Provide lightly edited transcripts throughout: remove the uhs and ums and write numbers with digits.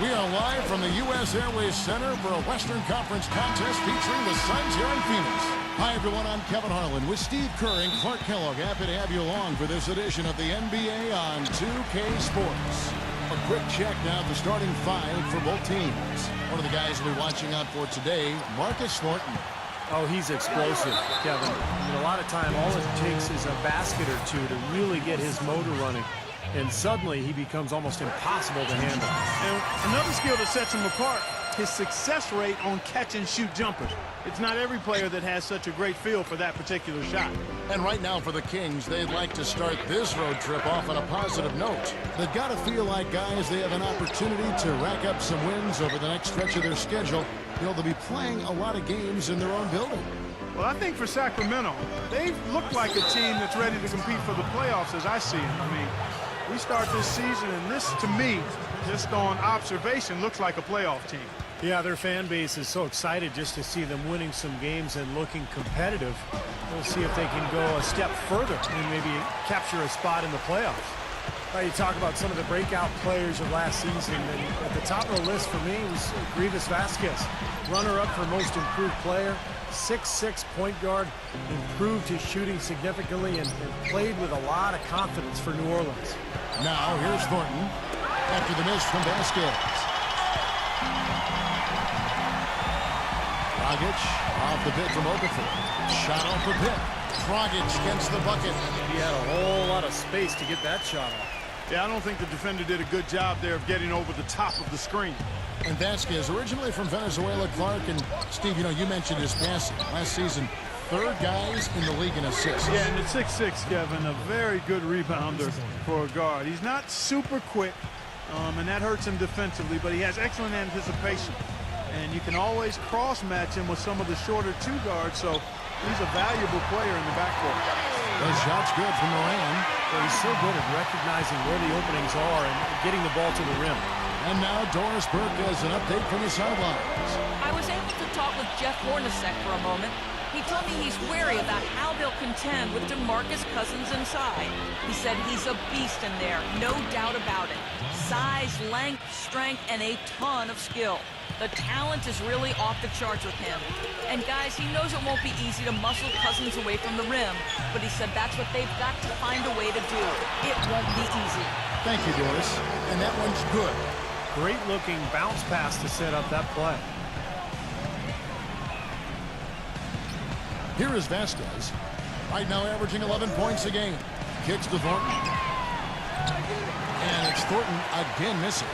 We are live from the U.S. Airways Center for a Western Conference contest featuring the Suns here in Phoenix. Hi, everyone. I'm Kevin Harlan with Steve Kerr and Clark Kellogg. Happy to have you along for this edition of the NBA on 2K Sports. A quick check now at the starting five for both teams. One of the guys we'll be watching out for today, Marcus Thornton. Oh, he's explosive, Kevin. I mean, a lot of time, all it takes is a basket or two to really get his motor running. And suddenly, he becomes almost impossible to handle. And another skill that sets him apart, his success rate on catch-and-shoot jumpers. It's not every player that has such a great feel for that particular shot. And right now for the Kings, they'd like to start this road trip off on a positive note. They've got to feel like, guys, they have an opportunity to rack up some wins over the next stretch of their schedule. They'll be playing a lot of games in their own building. Well, I think for Sacramento, they look like a team that's ready to compete for the playoffs as I see it. I mean, we start this season, and this, to me, just on observation, looks like a playoff team. Yeah, their fan base is so excited just to see them winning some games and looking competitive. We'll see if they can go a step further and maybe capture a spot in the playoffs. You talk about some of the breakout players of last season, and at the top of the list for me was Greivis Vasquez, runner-up for most improved player, 6'6" point guard, improved his shooting significantly and played with a lot of confidence for New Orleans. Now here's Thornton after the miss from Vasquez. Dragic off the pit from Okafor. Shot off the pit. Dragic gets the bucket. He had a whole lot of space to get that shot off. Yeah, I don't think the defender did a good job there of getting over the top of the screen. And Vasquez, originally from Venezuela, Clark, and Steve, you mentioned his passing. Last season, third guys in the league in assists. Yeah, and at 6'6", Kevin, a very good rebounder for a guard. He's not super quick, and that hurts him defensively, but he has excellent anticipation. And you can always cross-match him with some of the shorter two guards, so he's a valuable player in the backcourt. The shot's good from Moran. Well, he's so good at recognizing where the openings are and getting the ball to the rim. And now Doris Burke has an update from the sidelines. I was able to talk with Jeff Hornacek for a moment. He told me he's wary about how they'll contend with DeMarcus Cousins inside. He said he's a beast in there, no doubt about it. Size, length, strength, and a ton of skill. The talent is really off the charts with him. And guys, he knows it won't be easy to muscle Cousins away from the rim, but he said that's what they've got to find a way to do. It won't be easy. Thank you, Doris. And that one's good. Great looking bounce pass to set up that play. Here is Vasquez. Right now averaging 11 points a game. Kicks to Thornton. And it's Thornton again missing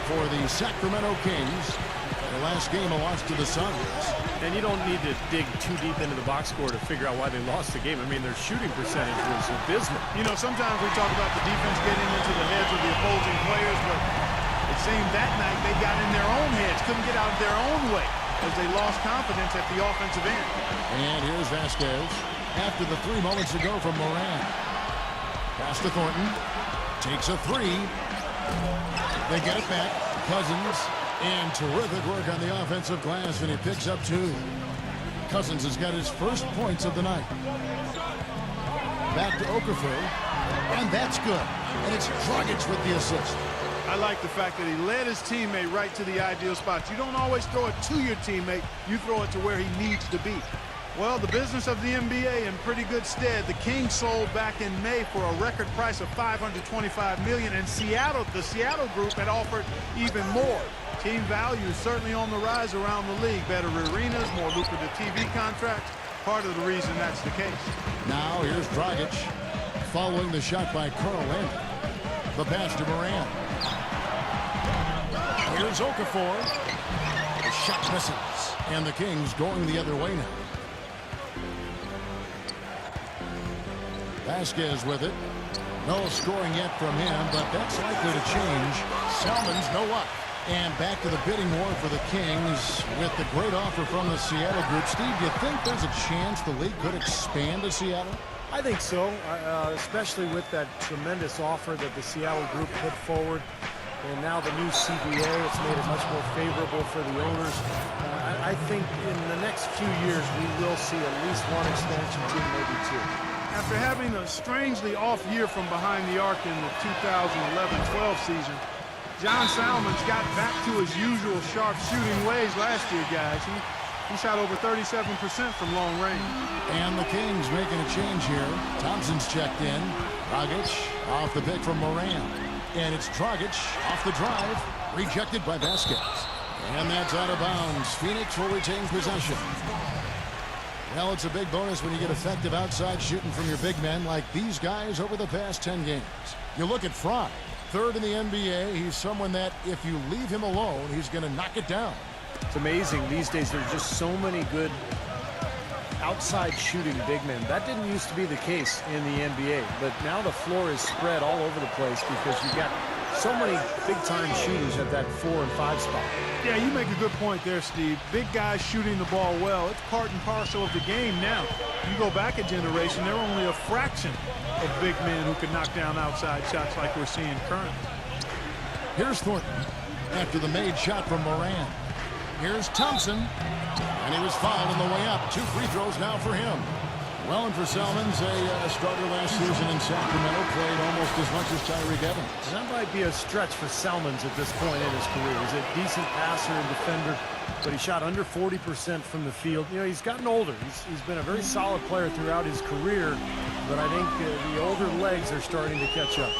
for the Sacramento Kings. The last game a loss to the Suns. And you don't need to dig too deep into the box score to figure out why they lost the game. I mean, their shooting percentage was abysmal. Sometimes we talk about the defense getting into the heads of the opposing players, but it seemed that night they got in their own heads, couldn't get out of their own way as they lost confidence at the offensive end. And here's Vasquez after the 3 moments ago from Moran. Pass to Thornton. Takes a three. They get it back. Cousins. And terrific work on the offensive glass, and he picks up 2. Cousins has got his first points of the night. Back to Okafor. And that's good. And it's Dragic with the assist. I like the fact that he led his teammate right to the ideal spot. You don't always throw it to your teammate. You throw it to where he needs to be. Well, the business of the NBA in pretty good stead. The Kings sold back in May for a record price of $525 million, and the Seattle group had offered even more. Team value is certainly on the rise around the league. Better arenas, more lucrative TV contracts. Part of the reason that's the case. Now here's Dragic following the shot by Carl Landry. The pass to Moran. Here's Okafor. The shot misses. And the Kings going the other way now. Vasquez with it. No scoring yet from him, but that's likely to change. Salmon's no luck. And back to the bidding war for the Kings with the great offer from the Seattle group. Steve, do you think there's a chance the league could expand to Seattle? I think so, especially with that tremendous offer that the Seattle group put forward. And now the new CBA, it's made it much more favorable for the owners. I think in the next few years, we will see at least one expansion team, maybe 2. After having a strangely off year from behind the arc in the 2011-12 season, John Salmon's got back to his usual sharp shooting ways last year, guys. He shot over 37% from long range. And the Kings making a change here. Thompson's checked in. Dragic off the pick from Moran. And it's Dragic off the drive. Rejected by Vasquez. And that's out of bounds. Phoenix will retain possession. Well, it's a big bonus when you get effective outside shooting from your big men like these guys over the past 10 games. You look at Fry, third in the NBA. He's someone that if you leave him alone, he's going to knock it down. It's amazing these days. There's just so many good outside shooting big men. That didn't used to be the case in the NBA, but now the floor is spread all over the place because you've got so many big-time shooters at that 4 and 5 spot. Yeah, you make a good point there, Steve. Big guys shooting the ball well. It's part and parcel of the game now. You go back a generation, there are only a fraction of big men who can knock down outside shots like we're seeing currently. Here's Thornton after the made shot from Moran. Here's Thompson, and he was fouled on the way up. 2 free throws now for him. Well, and for Salmons, a starter last season in Sacramento, played almost as much as Tyreke Evans. And that might be a stretch for Salmons at this point in his career. He's a decent passer and defender, but he shot under 40% from the field. You know, he's gotten older. He's been a very solid player throughout his career, but I think the older legs are starting to catch up.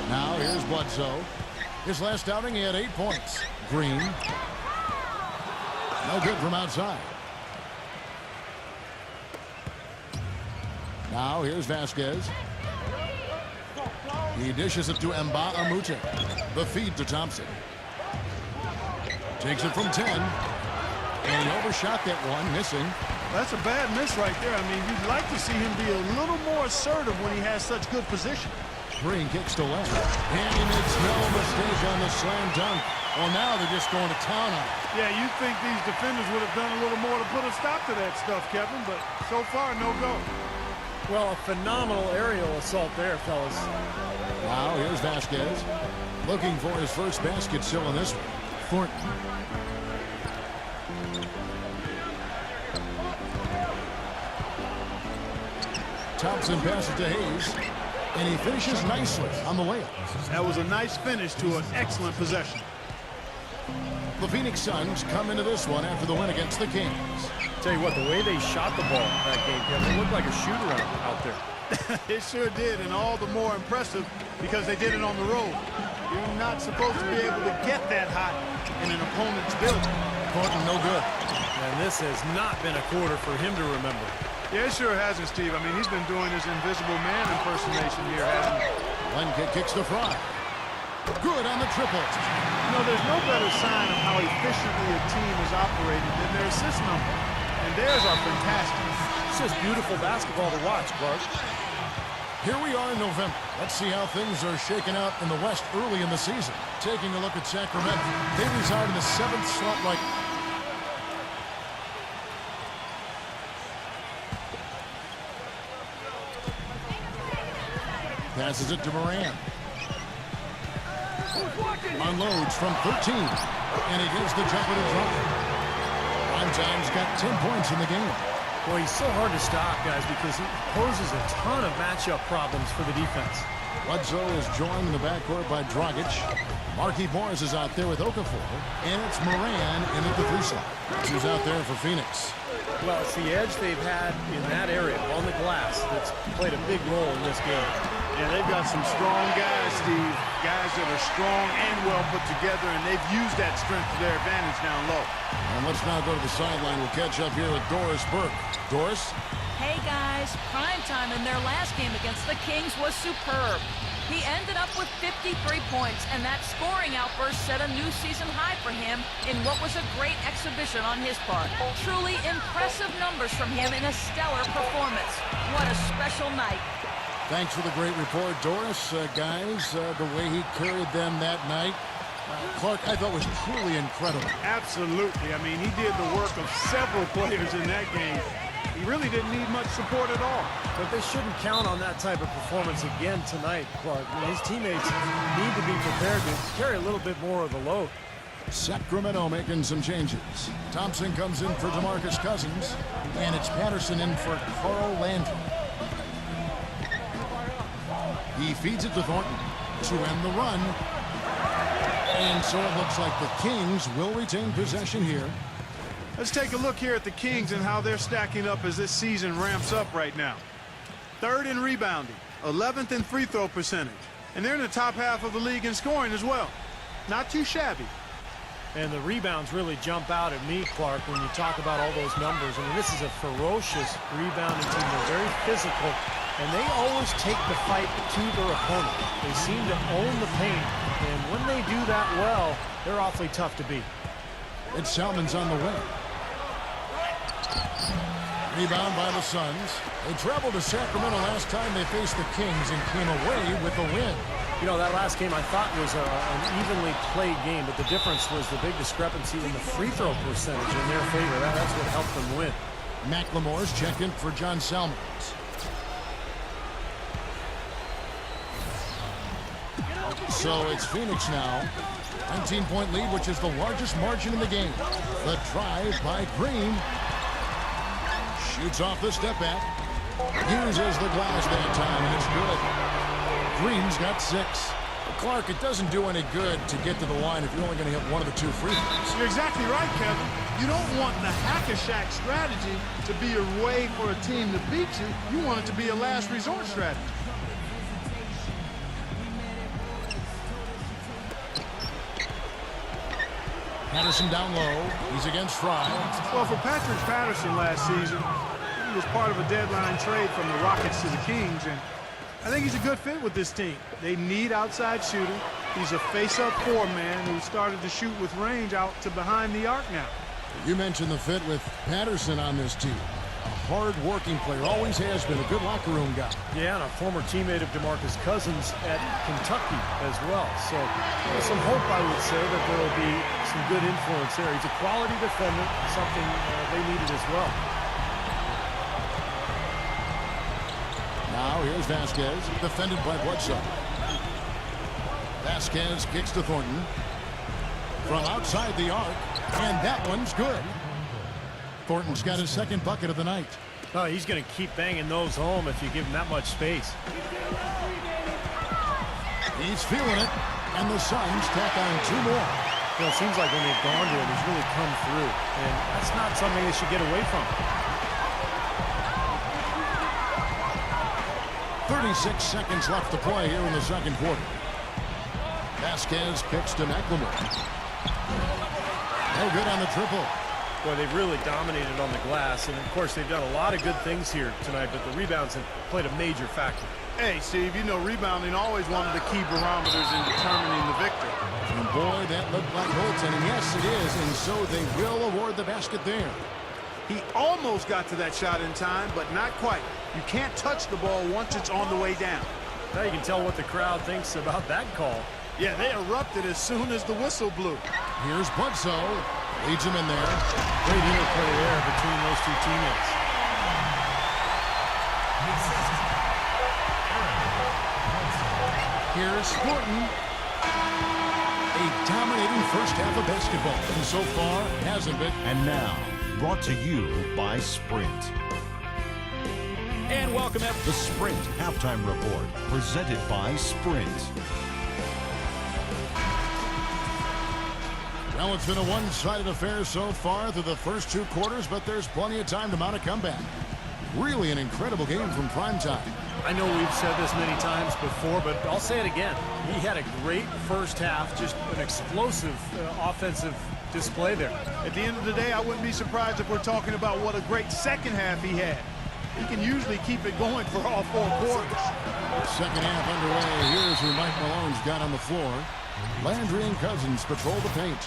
Now here's Bledsoe. His last outing, he had 8 points. Green. No good from outside. Now here's Vasquez. He dishes it to Mbah a Moute. The feed to Thompson. Takes it from 10. And he overshot that one, missing. That's a bad miss right there. I mean, you'd like to see him be a little more assertive when he has such good position. Green kicks to left. And he makes no mistake on the slam dunk. Well, now they're just going to town on it. Yeah, you'd think these defenders would have done a little more to put a stop to that stuff, Kevin, but so far, no go. Well, a phenomenal aerial assault there, fellas. Now here's Vasquez. Looking for his first basket still in this one. Thornton. Thompson passes to Hayes. And he finishes nicely on the layup. That was a nice finish to an excellent possession. The Phoenix Suns come into this one after the win against the Kings. Tell you what, the way they shot the ball that game, Kevin, it looked like a shoot-around out there. It sure did, and all the more impressive because they did it on the road. You're not supposed to be able to get that hot in an opponent's building. Thornton, no good. And this has not been a quarter for him to remember. Yeah, it sure hasn't, Steve. I mean, he's been doing his invisible man impersonation here, hasn't he? Lenke kicks to Fry. Good on the triple. You know, there's no better sign of how efficiently a team is operating than their assist number. And theirs are fantastic. It's just beautiful basketball to watch, Clark. Here we are in November. Let's see how things are shaking out in the West early in the season. Taking a look at Sacramento. They reside in the 7th slot right. Passes it to Moran. Unloads from 13. And he gives the jumper to Drummond. Primetime's got 10 points in the game. Well, he's so hard to stop, guys, because he poses a ton of matchup problems for the defense. Bledsoe is joined in the backcourt by Dragic. Markieff Morris is out there with Okafor. And it's Moran in at the 3 slot. Who's out there for Phoenix. Well, it's the edge they've had in that area on the glass that's played a big role in this game. Yeah, they've got some strong guys, Steve. Guys that are strong and well put together, and they've used that strength to their advantage down low. And let's now go to the sideline. We'll catch up here with Doris Burke. Doris? Hey guys, primetime in their last game against the Kings was superb. He ended up with 53 points, and that scoring outburst set a new season high for him in what was a great exhibition on his part. Truly impressive numbers from him in a stellar performance. What a special night. Thanks for the great report, Doris. Guys, the way he carried them that night, Clark, I thought was truly incredible. Absolutely. I mean, he did the work of several players in that game. He really didn't need much support at all. But they shouldn't count on that type of performance again tonight, Clark. I mean, his teammates need to be prepared to carry a little bit more of the load. Sacramento making some changes. Thompson comes in for DeMarcus Cousins, and it's Patterson in for Carl Landry. He feeds it to Thornton to end the run. And so it looks like the Kings will retain possession here. Let's take a look here at the Kings and how they're stacking up as this season ramps up right now. 3rd in rebounding, 11th in free throw percentage, and they're in the top half of the league in scoring as well. Not too shabby. And the rebounds really jump out at me, Clark, when you talk about all those numbers. I mean, this is a ferocious rebounding team. They're very physical, and they always take the fight to their opponent. They seem to own the paint, and when they do that well, they're awfully tough to beat. It's Salmons on the way. Rebound by the Suns. They traveled to Sacramento last time they faced the Kings and came away with a win. You know, that last game I thought was an evenly played game, but the difference was the big discrepancy in the free throw percentage in their favor. That's what helped them win. McLemore's checked in for John Salmons. So it's Phoenix now. 19-point lead, which is the largest margin in the game. The drive by Green. Shoots off the step back. Uses the glass that time, and it's good. Green's got 6. Clark, it doesn't do any good to get to the line if you're only going to hit one of the 2 free throws. You're exactly right, Kevin. You don't want the hack-a-shack strategy to be a way for a team to beat you. You want it to be a last resort strategy. Patterson down low. He's against Fry. Well, for Patrick Patterson last season, he was part of a deadline trade from the Rockets to the Kings, and I think he's a good fit with this team. They need outside shooting. He's a face-up 4-man who started to shoot with range out to behind the arc now. You mentioned the fit with Patterson on this team. A hard-working player, always has been, a good locker room guy. Yeah, and a former teammate of DeMarcus Cousins at Kentucky as well. So some hope, I would say, that there will be some good influence there. He's a quality defender, something they needed as well. Now here's Vasquez, defended by Bledsoe. Vasquez kicks to Thornton. From outside the arc, and that one's good. Thornton's got his 2nd bucket of the night. Oh, he's going to keep banging those home if you give him that much space. He's feeling it, and the Suns tack on 2 more. You know, it seems like when they've gone to him, he's really come through, and that's not something they should get away from. 36 seconds left to play here in the 2nd quarter. Vasquez kicks to McLemore. No good on the triple. Boy, they've really dominated on the glass, and of course they've done a lot of good things here tonight, but the rebounds have played a major factor. Hey, Steve, you know rebounding always one of the key barometers in determining the victory. And boy, that looked like goaltending. Yes, it is, and so they will award the basket there. He almost got to that shot in time, but not quite. You can't touch the ball once it's on the way down. Now you can tell what the crowd thinks about that call. Yeah, they erupted as soon as the whistle blew. Here's Bledsoe. Leads him in there. Great interplay there between those 2 teammates. Here's Thornton. A dominating first half of basketball, and so far hasn't been. And now, brought to you by Sprint. And welcome at The Sprint Halftime Report, presented by Sprint. Well, it's been a one-sided affair so far through the first 2 quarters, but there's plenty of time to mount a comeback. Really an incredible game from primetime. I know we've said this many times before, but I'll say it again. He had a great first half, just an explosive offensive display there. At the end of the day, I wouldn't be surprised if we're talking about what a great second half he had. He can usually keep it going for all 4 quarters. Second half underway. Here's who Mike Malone's got on the floor. Landry and Cousins patrol the paint.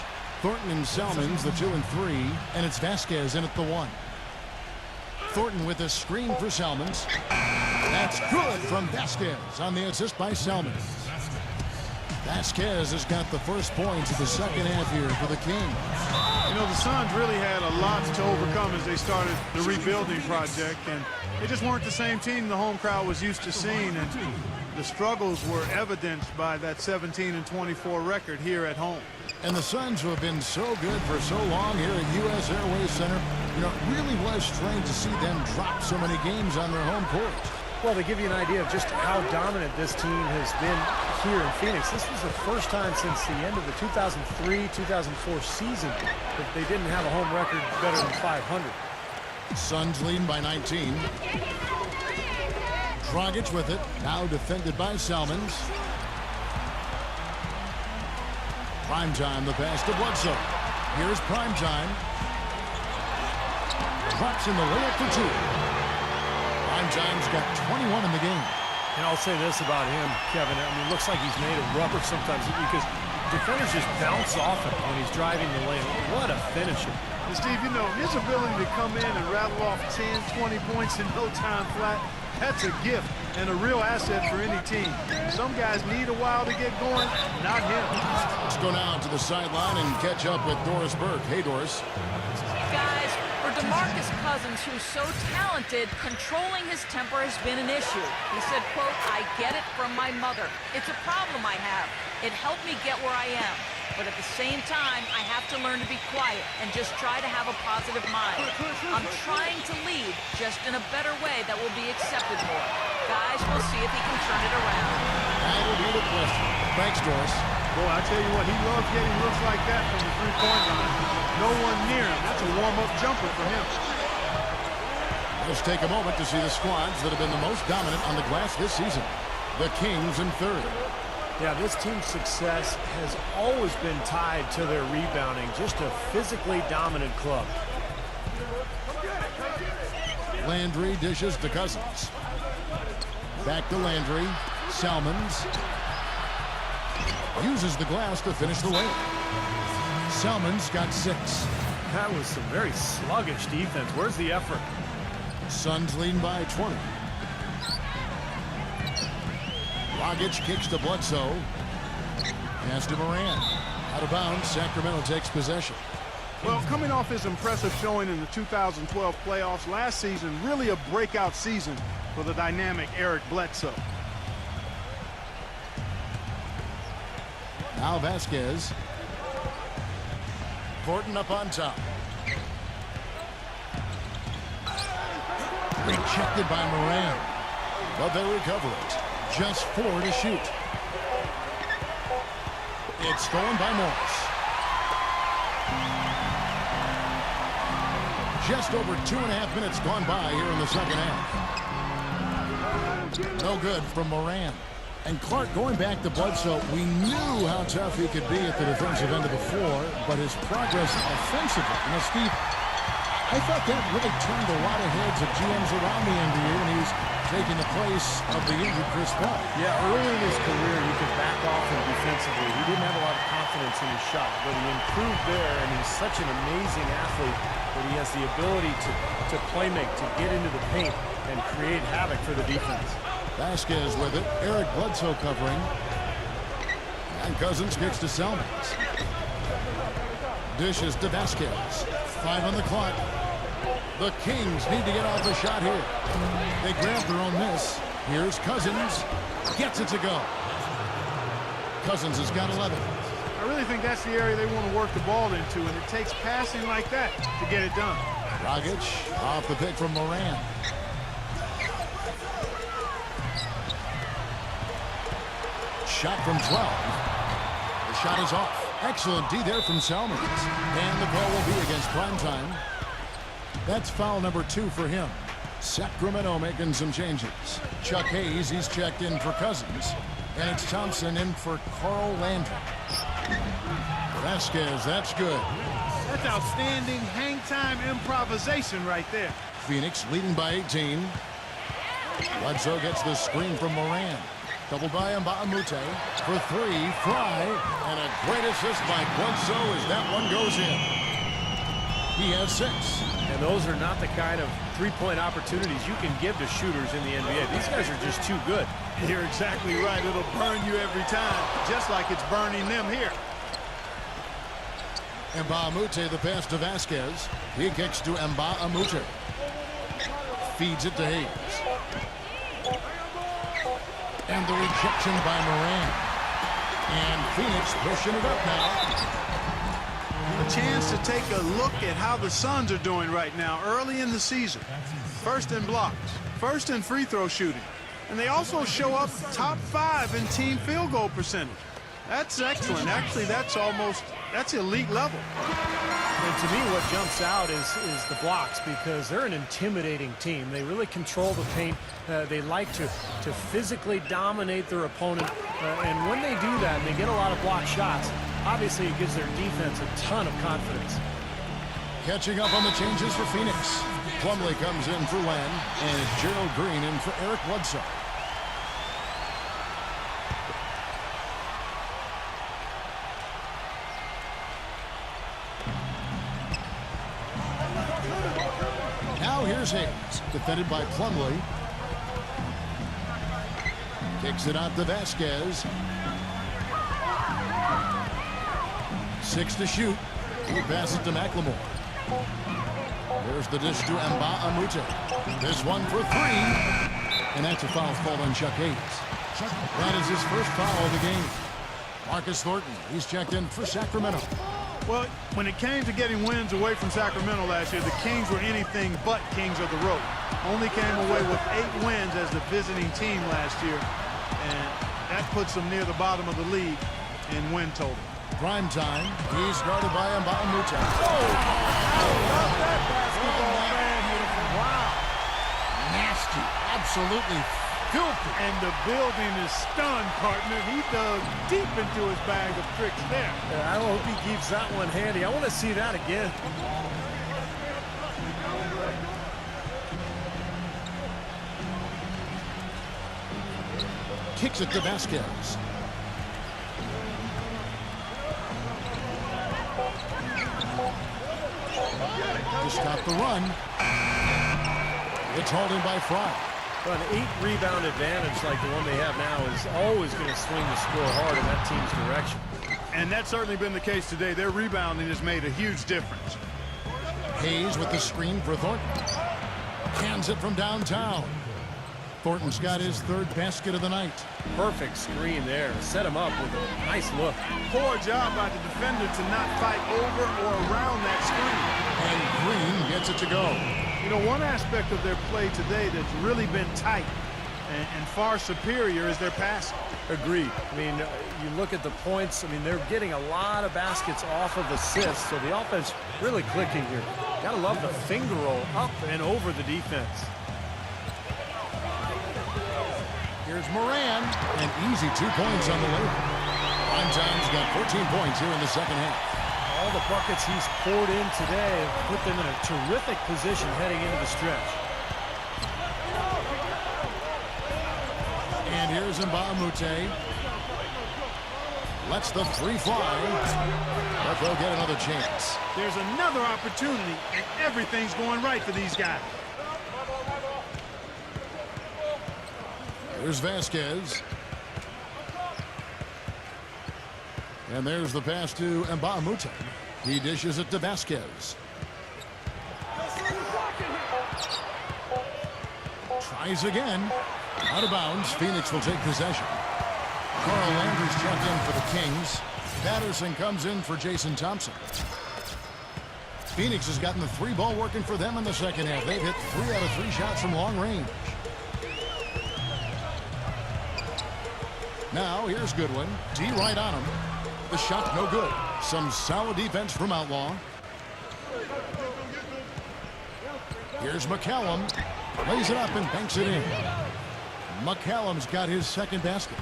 Thornton and Salmons, the 2 and 3, and it's Vasquez in at the 1. Thornton with a screen for Salmons. That's good from Vasquez on the assist by Salmons. Vasquez has got the first points of the second half here for the Kings. You know, the Suns really had a lot to overcome as they started the rebuilding project, and they just weren't the same team the home crowd was used to seeing, and the struggles were evidenced by that 17-24 record here at home. And the Suns, who have been so good for so long here at U.S. Airways Center, you know, it really was strange to see them drop so many games on their home court. Well, to give you an idea of just how dominant this team has been here in Phoenix, this was the first time since the end of the 2003-2004 season that they didn't have a home record better than 500. Suns leading by 19. Dragic with it. Now defended by Salmons. Primetime, the pass to Bledsoe. Here's Primetime. Drops in the layup for two. Primetime's got 21 in the game. And I'll say this about him, Kevin. I mean, it looks like he's made of rubber sometimes because defenders just bounce off him when he's driving the lane. What a finisher. And Steve, you know, his ability to come in and rattle off 10, 20 points in no time flat, that's a gift and a real asset for any team. Some guys need a while to get going, not him. Let's go now to the sideline and catch up with Doris Burke. Hey, Doris. Guys, for DeMarcus Cousins, who's so talented, controlling his temper has been an issue. He said, quote, "I get it from my mother. It's a problem I have. It helped me get where I am. But at the same time, I have to learn to be quiet and just try to have a positive mind. I'm trying to lead, just in a better way that will be accepted more. Guys, we'll see if he can turn it around." That'll be the question. Thanks, Doris. Boy, I tell you what, he loves getting looks like that from the three-point line. No one near him. That's a warm-up jumper for him. Let's take a moment to see the squads that have been the most dominant on the glass this season. The Kings in third. Yeah, this team's success has always been tied to their rebounding. Just a physically dominant club. Landry dishes to Cousins. Back to Landry. Salmons uses the glass to finish the layup. Salmons got 6. That was some very sluggish defense. Where's the effort? Suns leading by 20. Dragic kicks to Bledsoe. Pass to Moran. Out of bounds, Sacramento takes possession. Well, coming off his impressive showing in the 2012 playoffs last season, really a breakout season for the dynamic Eric Bledsoe. Now Vasquez. Gordon up on top. Rejected by Moran. But they recover it. Just 4 to shoot. It's stolen by Morris. Just over 2.5 minutes gone by here in the second half. No good from Moran. And Clark, going back to Bledsoe, we knew how tough he could be at the defensive end of the floor, but his progress offensively, Steve, I thought that really turned a lot of heads of GMs around the NBA when he was taking the place of the injured Chris Paul. Yeah, early in his career, you could back off him defensively. He didn't have a lot of confidence in his shot, but he improved there, and he's such an amazing athlete that he has the ability to play make, to get into the paint and create havoc for the defense. Vasquez with it. Eric Bledsoe covering. And Cousins kicks to Salmons. Dishes to Vasquez. 5 on the clock. The Kings need to get off a shot here. They grab their own miss. Here's Cousins. Gets it to go. Cousins has got 11. I really think that's the area they want to work the ball into, and it takes passing like that to get it done. Dragic off the pick from Moran. Shot from 12. The shot is off. Excellent D there from Salmons. And the call will be against Primetime. That's foul number 2 for him. Sacramento making some changes. Chuck Hayes, he's checked in for Cousins. And it's Thompson in for Carl Landry. Vasquez, that's good. That's outstanding hang-time improvisation right there. Phoenix leading by 18. Bledsoe gets the screen from Moran. Doubled by Mbamute for 3. Fry. And a great assist by Bledsoe as that one goes in. He has 6. And those are not the kind of three-point opportunities you can give to shooters in the NBA. These guys are just too good. You're exactly right. It'll burn you every time, just like it's burning them here. Mbamute, the pass to Vasquez. He kicks to Mbamute. Feeds it to Hayes. And the rejection by Moran. And Phoenix pushing it up now. A chance to take a look at how the Suns are doing right now early in the season. First in blocks, first in free throw shooting. And they also show up top 5 in team field goal percentage. That's excellent. Actually, that's elite level. And to me, what jumps out is the blocks, because they're an intimidating team. They really control the paint. They like to physically dominate their opponent. And when they do that and they get a lot of block shots, obviously it gives their defense a ton of confidence. Catching up on the changes for Phoenix. Plumlee comes in for Len, and it's Gerald Green in for Eric Bledsoe. Now here's Hayes, defended by Plumlee. Kicks it out to Vasquez. 6 to shoot. He passes to McLemore. There's the dish to Mbah a Moute. This one for 3. And that's a foul called on Chuck Hayes. That is his first foul of the game. Marcus Thornton, he's checked in for Sacramento. Well, when it came to getting wins away from Sacramento last year, the Kings were anything but kings of the road. Only came away with 8 wins as the visiting team last year. And that puts them near the bottom of the league in win total. Prime time. He's guarded by Mbah a Moute. Wow. Nasty. Absolutely filthy. And the building is stunned, partner. He dug deep into his bag of tricks there. I hope he keeps that one handy. I want to see that again. Kicks it to Vasquez. To stop the run. It's hauled in by Fry. But an 8-rebound advantage like the one they have now is always going to swing the score hard in that team's direction. And that's certainly been the case today. Their rebounding has made a huge difference. Hayes with the screen for Thornton. Hands it from downtown. Thornton's got his 3rd basket of the night. Perfect screen there. Set him up with a nice look. Poor job by the defender to not fight over or around that screen. And Green gets it to go. You know, one aspect of their play today that's really been tight and far superior is their passing. Agreed. I mean, you look at the points. I mean, they're getting a lot of baskets off of assists, so the offense really clicking here. Gotta love the finger roll up and over the defense. Here's Moran. An easy 2 points on the layup. Primetime's got 14 points here in the second half. All the buckets he's poured in today have put them in a terrific position heading into the stretch. And here's Mbah a Moute. Lets the 3 fly. But they'll get another chance. There's another opportunity, and everything's going right for these guys. Here's Vasquez. And there's the pass to Mbah a Moute. He dishes it to Vasquez. Tries again. Out of bounds. Phoenix will take possession. Carl Landry's checked in for the Kings. Patterson comes in for Jason Thompson. Phoenix has gotten the 3-ball working for them in the second half. They've hit 3 out of 3 shots from long range. Now, here's Goodwin. D right on him. The shot no good. Some solid defense from Outlaw. Here's McCallum. Lays it up and banks it in. McCallum's got his 2nd basket.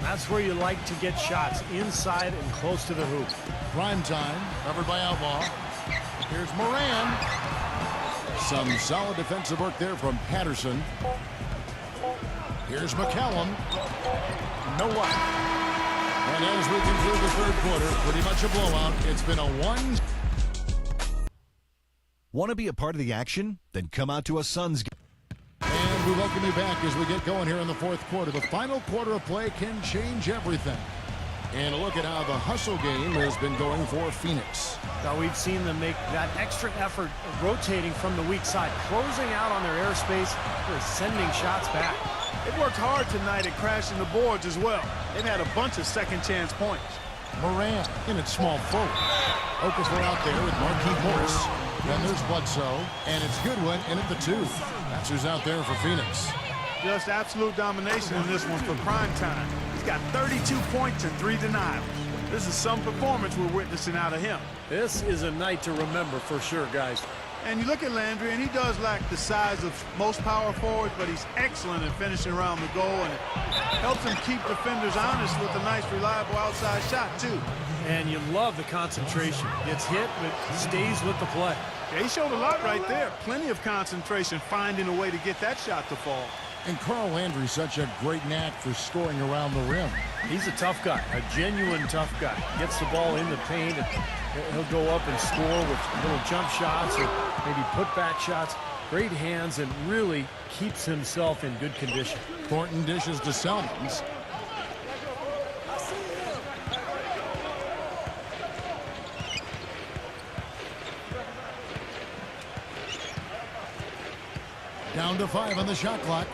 That's where you like to get shots, inside and close to the hoop. Prime time, covered by Outlaw. Here's Moran. Some solid defensive work there from Patterson. Here's McCallum. No one. And as we conclude the 3rd quarter, pretty much a blowout. It's been a 1. Want to be a part of the action? Then come out to a Suns game. And we welcome you back as we get going here in the 4th quarter. The final quarter of play can change everything. And a look at how the hustle game has been going for Phoenix. Now we've seen them make that extra effort of rotating from the weak side, closing out on their airspace, they're sending shots back. They've worked hard tonight at crashing the boards as well. They've had a bunch of second-chance points. Moran in at small forward. Okafor out there with Marquise Morris. Then there's Bledsoe, and it's Goodwin in at the 2. That's who's out there for Phoenix. Just absolute domination in this one for prime time. He's got 32 points and 3 denials. This is some performance we're witnessing out of him. This is a night to remember for sure, guys. And you look at Landry, and he does lack the size of most power forwards, but he's excellent at finishing around the goal, and it helps him keep defenders honest with a nice, reliable outside shot, too. And you love the concentration. Gets hit, but stays with the play. Yeah, he showed a lot right there. Plenty of concentration, finding a way to get that shot to fall. And Carl Landry's such a great knack for scoring around the rim. He's a tough guy, a genuine tough guy. Gets the ball in the paint, and he'll go up and score with little jump shots or maybe put-back shots. Great hands and really keeps himself in good condition. Thornton dishes to Selmans. Down to 5 on the shot clock.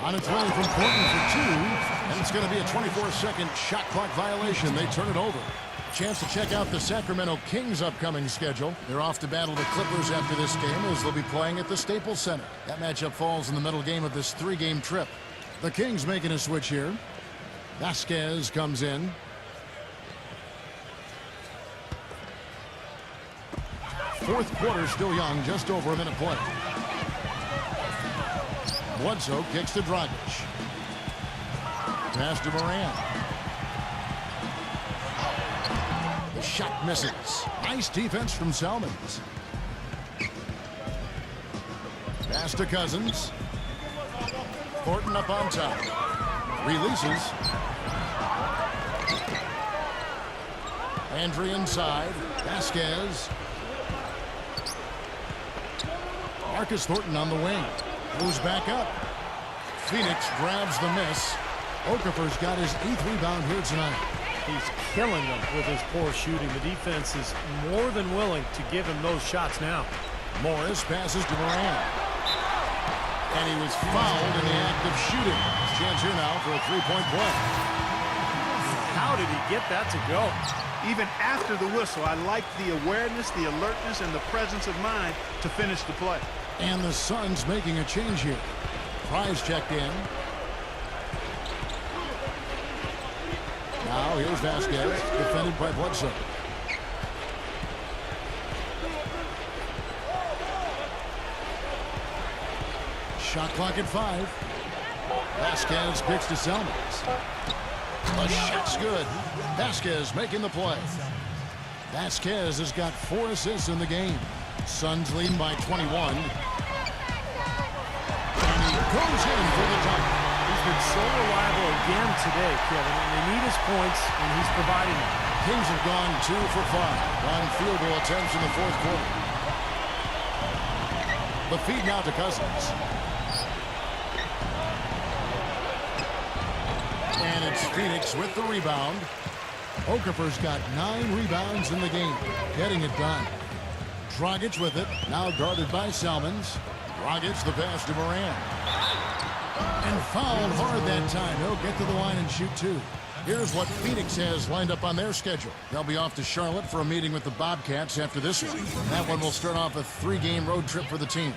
On its way from Thornton for 2, and it's going to be a 24-second shot clock violation. They turn it over. Chance to check out the Sacramento Kings' upcoming schedule. They're off to battle the Clippers after this game, as they'll be playing at the Staples Center. That matchup falls in the middle game of this 3-game trip. The Kings making a switch here. Vasquez comes in. Fourth quarter still young, just over a minute play. Bledsoe kicks to Dragic. Pass to Moran. The shot misses. Nice defense from Selmans. Pass to Cousins. Thornton up on top. Releases. Landry inside. Vasquez. Marcus Thornton on the wing. Moves back up. Phoenix grabs the miss. Okafor's got his 8th rebound here tonight. He's killing them with his poor shooting. The defense is more than willing to give him those shots now. Morris passes to Moran. And he was fouled in the act of shooting. Chance here now for a 3-point play. How did he get that to go? Even after the whistle, I like the awareness, the alertness, and the presence of mind to finish the play. And the Suns making a change here. Price checked in. Now here's Vasquez, defended by Bledsoe. Shot clock at 5. Vasquez kicks to Selmans. The shot's good. Vasquez making the play. Vasquez has got 4 assists in the game. Suns leading by 21. And he goes in for the dunk. He's been so reliable again today, Kevin. And they need his points, and he's providing them. Kings have gone 2 for 5 on field goal attempts in the fourth quarter. The feed now to Cousins. And it's Phoenix with the rebound. Okafor's got 9 rebounds in the game, getting it done. Dragic with it, now guarded by Selmans. Dragic the pass to Moran. And fouled hard that time. He'll get to the line and shoot 2. Here's what Phoenix has lined up on their schedule. They'll be off to Charlotte for a meeting with the Bobcats after this one. That one will start off a 3-game road trip for the team.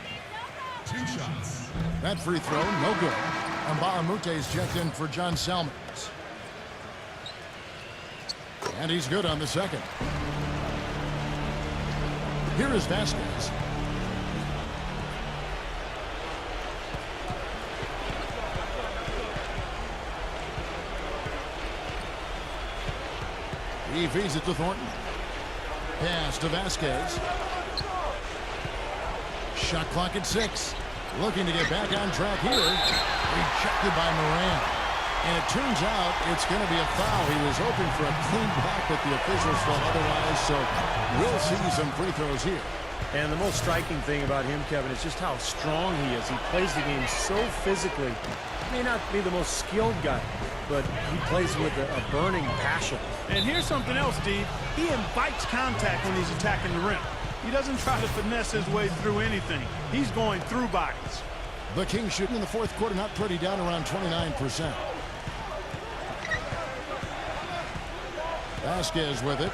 2 shots. That free throw, no good. And Mbah-a-Moute's checked in for John Selmans. And he's good on the second. Here is Vasquez. He feeds it to Thornton. Pass to Vasquez. Shot clock at 6. Looking to get back on track here. Rejected by Moran. And it turns out it's going to be a foul. He was hoping for a clean block, but the officials thought otherwise. So we'll see some free throws here. And the most striking thing about him, Kevin, is just how strong he is. He plays the game so physically. He may not be the most skilled guy, but he plays with a burning passion. And here's something else, Steve. He invites contact when he's attacking the rim. He doesn't try to finesse his way through anything. He's going through bodies. The Kings shooting in the fourth quarter, not pretty, down around 29%. Vasquez with it.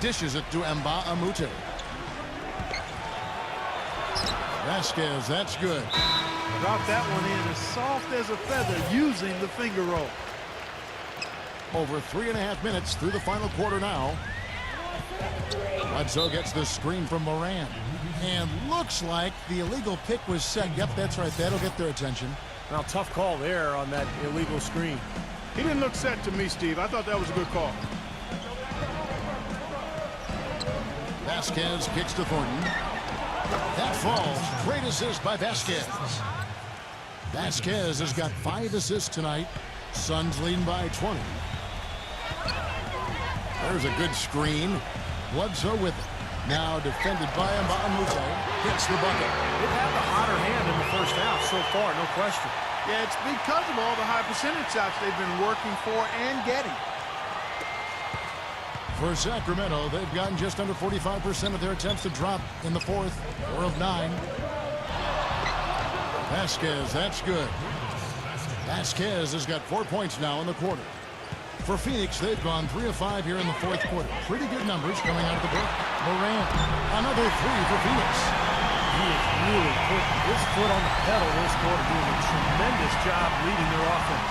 Dishes it to Mbah-a-Moute. Vasquez, that's good. Drop that one in as soft as a feather using the finger roll. Over 3.5 minutes through the final quarter now. Bledsoe gets the screen from Moran. And looks like the illegal pick was set. Yep, that's right. That'll get their attention. Now, tough call there on that illegal screen. He didn't look set to me, Steve. I thought that was a good call. Vasquez kicks to Thornton. That falls. Great assist by Vasquez. Vasquez has got 5 assists tonight. Suns leading by 20. There's a good screen. Bledsoe with it. Now defended by Mbamute. Gets the bucket. They've had the hotter hand in the first half so far, no question. Yeah, it's because of all the high percentage shots they've been working for and getting. For Sacramento, they've gotten just under 45% of their attempts to drop in the fourth. 4 of 9. Vasquez, that's good. Vasquez has got 4 points now in the quarter. For Phoenix, they've gone 3 of 5 here in the fourth quarter. Pretty good numbers coming out of the break. Moran, another 3 for Phoenix. He is really putting his foot on the pedal this quarter, doing a tremendous job leading their offense.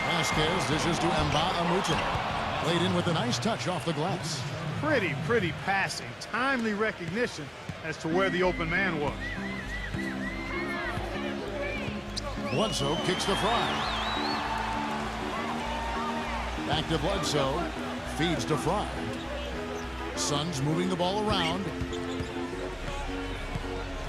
Vasquez dishes to Mbamute. Played in with a nice touch off the glass. Pretty passing. Timely recognition as to where the open man was. Bledsoe kicks the Fry. Back to Bledsoe. Feeds to Fry. Suns moving the ball around.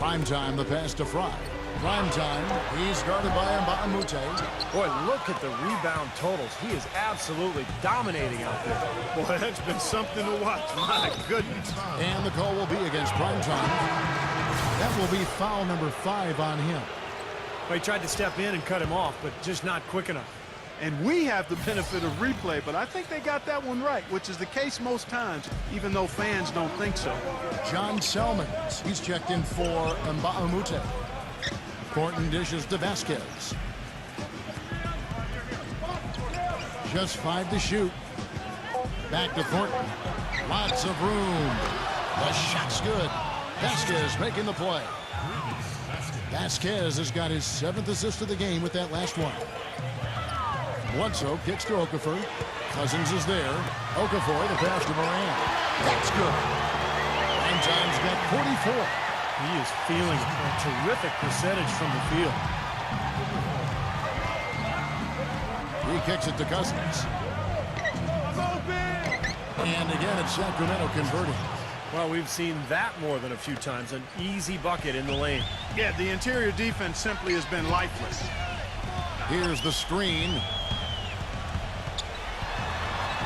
Primetime, the pass to Fry. Primetime, he's guarded by Mbamute. Boy, look at the rebound totals. He is absolutely dominating out there. Boy, that's been something to watch. My goodness. And the call will be against Primetime. That will be foul number 5 on him. Well, he tried to step in and cut him off, but just not quick enough. And we have the benefit of replay, but I think they got that one right, which is the case most times, even though fans don't think so. John Selmans, he's checked in for Mbamute. Thornton dishes to Vasquez. Just 5 to shoot. Back to Thornton. Lots of room. The shot's good. Vasquez making the play. Vasquez has got his 7th assist of the game with that last one. Bledsoe kicks to Okafor. Cousins is there. Okafor, the pass to Moran. That's good. Primetime's got 44. He is feeling a terrific percentage from the field. He kicks it to Cousins. And again, it's Sacramento converting. Well, we've seen that more than a few times. An easy bucket in the lane. Yeah, the interior defense simply has been lifeless. Here's the screen.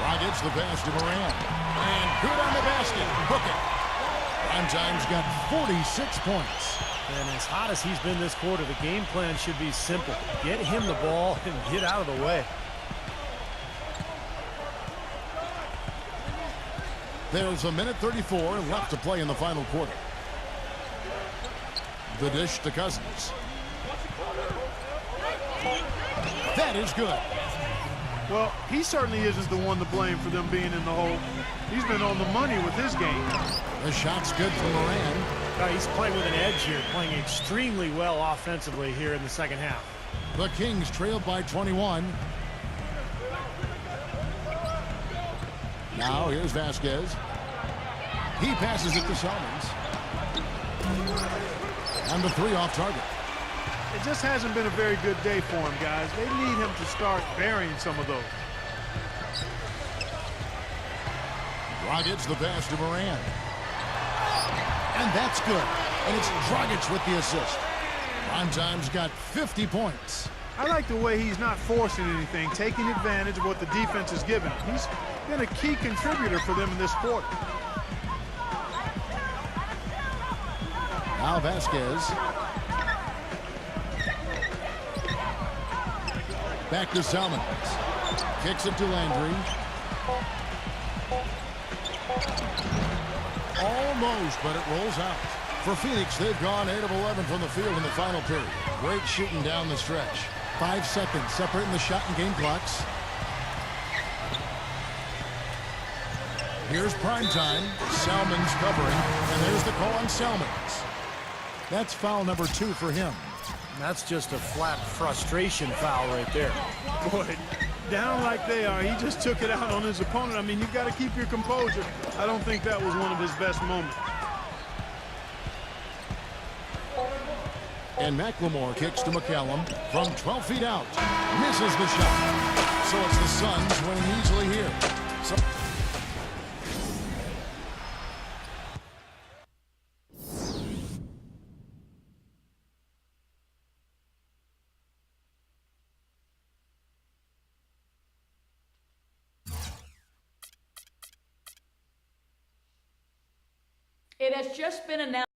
Rockets the pass to Moran. And good on the basket. Book it. Primetime's got 46 points. And as hot as he's been this quarter, the game plan should be simple. Get him the ball and get out of the way. There's 1:34 left to play in the final quarter. The dish to Cousins. That is good. Well, he certainly isn't the one to blame for them being in the hole. He's been on the money with his game. The shot's good from Moran. He's playing with an edge here, playing extremely well offensively here in the second half. The Kings trail by 21. Now here's Vasquez. He passes it to Selmans. And the 3 off target. It just hasn't been a very good day for him, guys. They need him to start burying some of those. Dragic the pass to Moran. And that's good. And it's Dragic with the assist. Primetime's got 50 points. I like the way he's not forcing anything, taking advantage of what the defense is giving. He's been a key contributor for them in this quarter. Now Vasquez. Back to Selmans. Kicks it to Landry. Almost, but it rolls out. For Phoenix, they've gone 8 of 11 from the field in the final period. Great shooting down the stretch. 5 seconds separating the shot and game clocks. Here's prime time. Salmon's covering, and there's the call on Salmons. That's foul number 2 for him. That's just a flat frustration foul right there. Boy, down like they are, he just took it out on his opponent. I mean, you've got to keep your composure. I don't think that was one of his best moments. And McLemore kicks to McCallum from 12 feet out. Misses the shot. So it's the Suns winning easily here. It has just been announced.